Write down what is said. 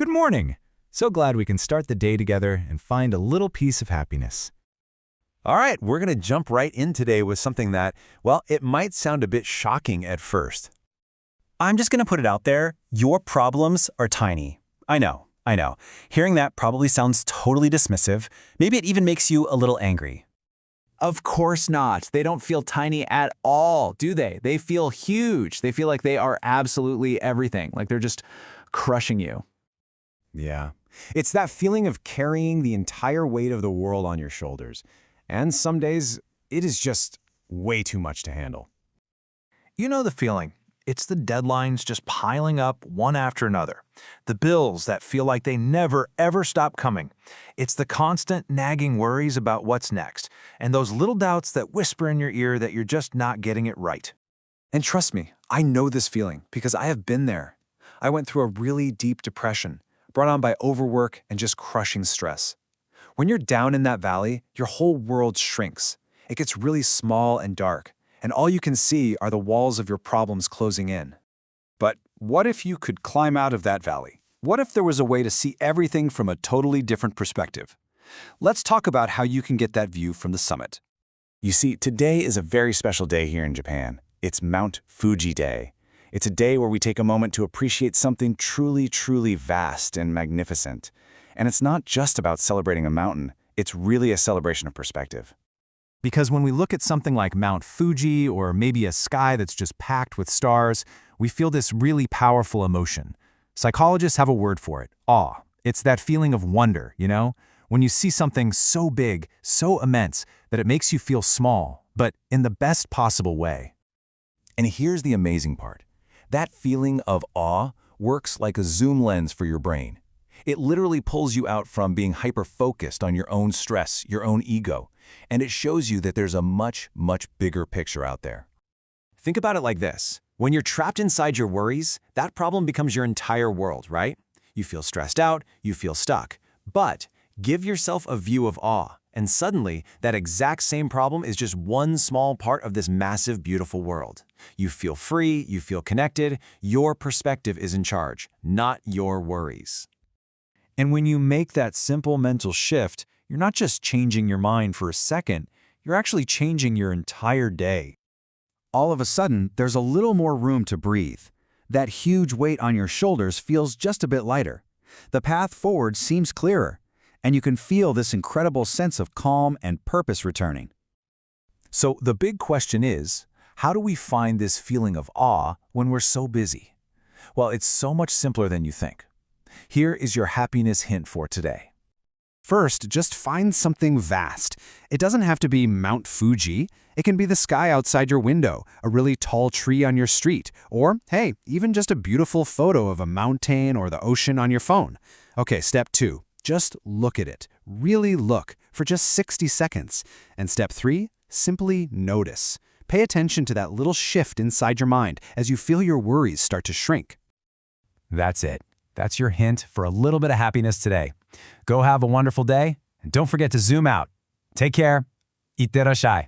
Good morning. So glad we can start the day together and find a little piece of happiness. All right, we're going to jump right in today with something that, well, it might sound a bit shocking at first. I'm just going to put it out there. Your problems are tiny. I know. Hearing that probably sounds totally dismissive. Maybe it even makes you a little angry. Of course not. They don't feel tiny at all, do they? They feel huge. They feel like they are absolutely everything, like they're just crushing you. Yeah. It's that feeling of carrying the entire weight of the world on your shoulders. And some days, it is just way too much to handle. You know the feeling. It's the deadlines just piling up one after another. The bills that feel like they never, ever stop coming. It's the constant nagging worries about what's next, and those little doubts that whisper in your ear that you're just not getting it right. And trust me, I know this feeling because I have been there. I went through a really deep depression, brought on by overwork and just crushing stress. When you're down in that valley, your whole world shrinks. It gets really small and dark, and all you can see are the walls of your problems closing in. But what if you could climb out of that valley? What if there was a way to see everything from a totally different perspective? Let's talk about how you can get that view from the summit. You see, today is a very special day here in Japan. It's Mount Fuji Day. It's a day where we take a moment to appreciate something truly, truly vast and magnificent. And it's not just about celebrating a mountain, it's really a celebration of perspective. Because when we look at something like Mount Fuji or maybe a sky that's just packed with stars, we feel this really powerful emotion. Psychologists have a word for it, awe. It's that feeling of wonder, you know? When you see something so big, so immense, that it makes you feel small, but in the best possible way. And here's the amazing part. That feeling of awe works like a zoom lens for your brain. It literally pulls you out from being hyper-focused on your own stress, your own ego, and it shows you that there's a much, much bigger picture out there. Think about it like this. When you're trapped inside your worries, that problem becomes your entire world, right? You feel stressed out, you feel stuck. But give yourself a view of awe, and suddenly that exact same problem is just one small part of this massive, beautiful world. You feel free, you feel connected, your perspective is in charge, not your worries. And when you make that simple mental shift, you're not just changing your mind for a second, you're actually changing your entire day. All of a sudden, there's a little more room to breathe. That huge weight on your shoulders feels just a bit lighter. The path forward seems clearer, and you can feel this incredible sense of calm and purpose returning. So the big question is, how do we find this feeling of awe when we're so busy? Well, it's so much simpler than you think. Here is your happiness hint for today. First, just find something vast. It doesn't have to be Mount Fuji. It can be the sky outside your window, a really tall tree on your street, or, hey, even just a beautiful photo of a mountain or the ocean on your phone. Okay, step 2, just look at it. Really look for just 60 seconds. And step 3, simply notice. Pay attention to that little shift inside your mind as you feel your worries start to shrink. That's it. That's your hint for a little bit of happiness today. Go have a wonderful day, and don't forget to zoom out. Take care. Itterashai.